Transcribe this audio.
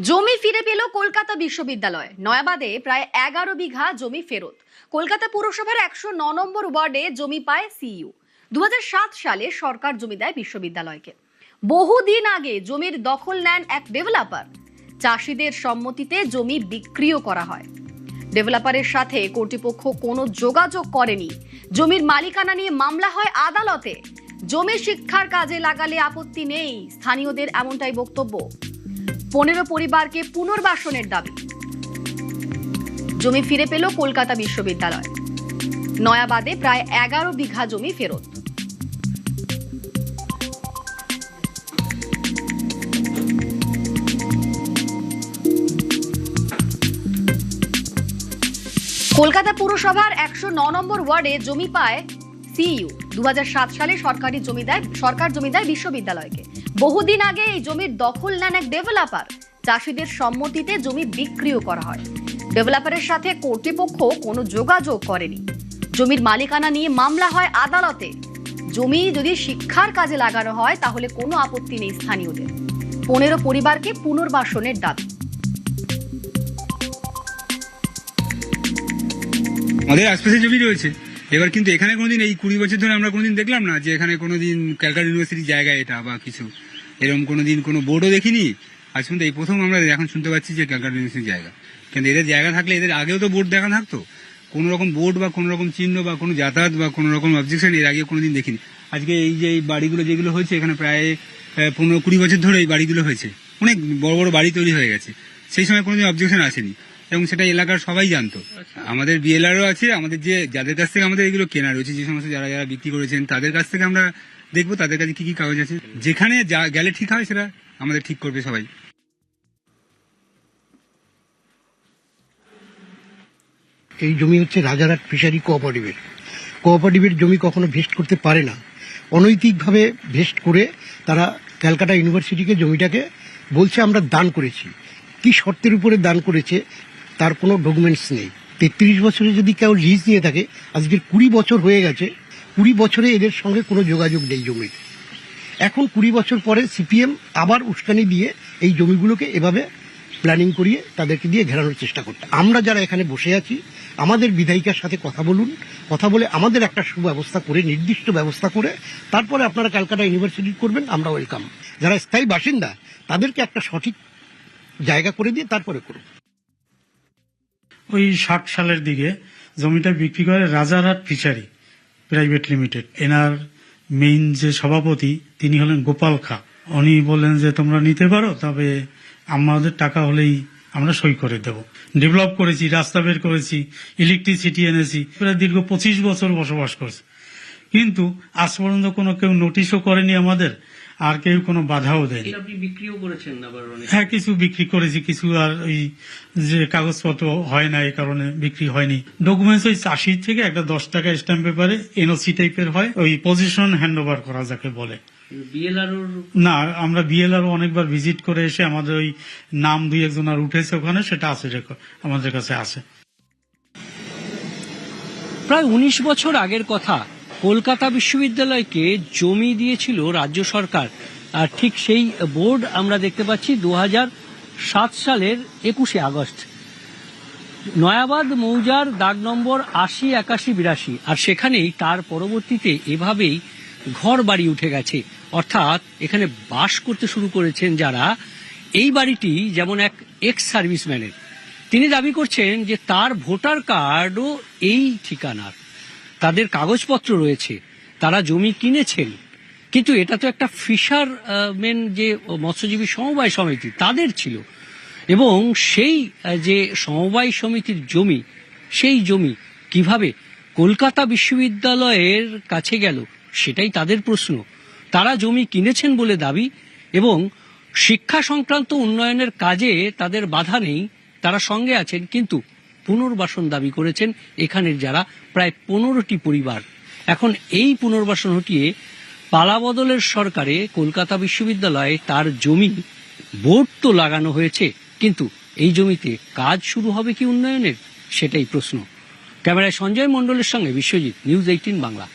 জমি ফিরে পেল কলকাতা বিশ্ববিদ্যালয়। নয়াবাদে প্রায় 11 বিঘা জমি ফেরত। কলকাতা পুরসভার 109 নম্বর ওয়ার্ডে জমি পায় সিইউ। 2007 সালে সরকার জমি দেয় বিশ্ববিদ্যালয়কে। বহুদিন আগে জমির দখল নেন এক ডেভেলপার। চাষিদের সম্মতিতে জমি বিক্রিও করা হয়। ডেভেলপারের সাথে কর্তৃপক্ষ কোনো যোগাযোগ করেনি। জমির মালিকানা নিয়ে মামলা হয় আদালতে। জমি শিক্ষার কাজে লাগালে আপত্তি নেই, স্থানীয়দের এমনটাই বক্তব্য। 15 পরিবারকে পুনর্বাসনের দাবি। জমি ফিরে পেল কলকাতা বিশ্ববিদ্যালয়। নয়াবাদে প্রায় 11 বিঘা জমি ফেরত। কলকাতা পুরসভার 109 নম্বর ওয়ার্ডে জমি পায় সিইউ। 2007 সালে সরকার জমি দেয় বিশ্ববিদ্যালয়কে। বহুদিন আগে এই জমির দখল নেন এক ডেভেলপার। চাষিদের সম্মতিতে জমি বিক্রিও করা হয়। ডেভেলপারের সাথে কর্তৃপক্ষ কোনো যোগাযোগ করেনি। জমির মালিকানা নিয়ে মামলা হয় আদালতে। জমি যদি শিক্ষার কাজে লাগানো হয় তাহলে কোনো আপত্তি নেই স্থানীয়দের। 15 পরিবারকে পুনর্বাসনের দাবি। আমাদের আশপাশে জমি রয়েছে, এবার কিন্তু এখানে কোনোদিন এই 20 বছর ধরে আমরা কোনোদিন দেখলাম না যে এখানে কোনোদিন ক্যালকাটা ইউনিভার্সিটির জায়গা এটা বা কিছু এরকম কোনোদিন কোনো বোর্ডও দেখিনি। আজ পর্যন্ত এই প্রথম আমরা এখন শুনতে পাচ্ছি যে ক্যালকাটা ইউনিভার্সিটির জায়গা। কিন্তু এদের জায়গা থাকলে এদের আগেও তো বোর্ড দেখা থাকতো। কোনো রকম বোর্ড বা কোনো রকম চিহ্ন বা কোনো যাতায়াত বা কোনো রকম অবজেকশন এর আগে কোনোদিন দেখিনি। আজকে এই যে এই বাড়িগুলো যেগুলো হয়েছে এখানে প্রায় 15-20 বছর ধরে এই বাড়িগুলো হয়েছে, অনেক বড় বড় বাড়ি তৈরি হয়ে গেছে। সেই সময় কোনোদিন অবজেকশন আসেনি এবং সেটা এলাকার সবাই জানতো। আমাদের বিএলআরও আছে, আমাদের যাদের কাছ থেকে আমাদের এগুলো কেনা রয়েছে, যে সমস্ত যারা যারা বিক্রি করেছেন তাদের কাছ থেকে আমরা দেখবো তাদের কাছে কি কি কাগজ আছে। যেখানে গেলে ঠিক হয় সেটা আমাদের ঠিক করবে সবাই। এই জমি হচ্ছে রাজারহাট ফিশারি কোঅপারেটিভের জমি কখনো ভেস্ট করতে পারে না। অনৈতিকভাবে ভেস্ট করে তারা ক্যালকাটা ইউনিভার্সিটিকে জমিটাকে বলছে আমরা দান করেছি। কি শর্তের উপরে দান করেছে তার কোনো ডকুমেন্টস নেই। 33 বছরে যদি কেউ লিজ নিয়ে থাকে, আজকের 20 বছর হয়ে গেছে, 20 বছরে এদের সঙ্গে কোনো যোগাযোগ নেই জমির। এখন 20 বছর পরে সিপিএম আবার উস্কানি দিয়ে এই জমিগুলোকে এভাবে প্ল্যানিং করিয়ে তাদেরকে দিয়ে ঘেরানোর চেষ্টা করতে। আমরা যারা এখানে বসে আছি, আমাদের বিধায়িকার সাথে কথা বলুন, কথা বলে আমাদের একটা সুব্যবস্থা করে, নির্দিষ্ট ব্যবস্থা করে তারপরে আপনারা ক্যালকাটা ইউনিভার্সিটি করবেন, আমরা ওয়েলকাম। যারা স্থায়ী বাসিন্দা তাদেরকে একটা সঠিক জায়গা করে দিয়ে তারপরে করুন। ওই 60 সালের দিকে জমিটা বিক্রি করে রাজারহাট ফিশারি প্রাইভেট লিমিটেড। এনার মেইন যে সভাপতি তিনি হলেন গোপাল খা। উনি বললেন যে তোমরা নিতে পারো, তবে আমাদের টাকা হলেই আমরা সই করে দেব। ডেভেলপ করেছি, রাস্তা বের করেছি, ইলেকট্রিসিটি এনেছি, প্রায় দীর্ঘ 25 বছর বসবাস করছে। কিন্তু আজ পর্যন্ত কোনো কেউ নোটিশও করেনি আমাদের, আর কেউ কোনো বাধাও দেয়নি। হ্যাঁ, কিছু বিক্রি করেছি, কিছু আর ওই যে কাগজপত্র হয় না এই কারণে বিক্রি হয়নি। ডকুমেন্টস ওই চাষির থেকে একটা 10 টাকা স্ট্যাম্প পেপারে এনওসি টাইপের হয়, ওই পজিশন হ্যান্ড ওভার করা যাকে বলে। না, আমরা বিএলআরও অনেকবার ভিজিট করে এসে আমাদের ওই নাম 2-1 আর উঠেছে ওখানে, সেটা আছে, আমাদের কাছে আছে। প্রায় 19 বছর আগের কথা। কলকাতা বিশ্ববিদ্যালয়কে জমি দিয়েছিল রাজ্য সরকার, আর ঠিক সেই বোর্ড আমরা দেখতে পাচ্ছি 2007 সালের 21 আগস্ট। নয়াবাদ মৌজার দাগ নম্বর 80, 81, 82, আর সেখানেই তার পরবর্তীতে এভাবেই ঘর বাড়ি উঠে গেছে। অর্থাৎ এখানে বাস করতে শুরু করেছেন যারা। এই বাড়িটি যেমন এক এক্স সার্ভিসম্যানের, তিনি দাবি করছেন যে তার ভোটার কার্ডও এই ঠিকানার, তাদের কাগজপত্র রয়েছে, তারা জমি কিনেছেন। কিন্তু এটা তো একটা ফিশারম্যান যে মৎস্যজীবী সমবায় সমিতি তাদের ছিল, এবং সেই যে সমবায় সমিতির জমি, সেই জমি কিভাবে কলকাতা বিশ্ববিদ্যালয়ের কাছে গেল সেটাই তাদের প্রশ্ন। তারা জমি কিনেছেন বলে দাবি, এবং শিক্ষা সংক্রান্ত উন্নয়নের কাজে তাদের বাধা নেই, তারা সঙ্গে আছেন, কিন্তু পুনর্বাসন দাবি করেছেন এখানের যারা প্রায় 15টি পরিবার। এখন এই পুনর্বাসন হটিয়ে পালাবদলের সরকারে কলকাতা বিশ্ববিদ্যালয়ে তার জমি বোর্ড তো লাগানো হয়েছে, কিন্তু এই জমিতে কাজ শুরু হবে কি উন্নয়নের, সেটাই প্রশ্ন। ক্যামেরায় সঞ্জয় মণ্ডলের সঙ্গে বিশ্বজিৎ, নিউজ 18 বাংলা।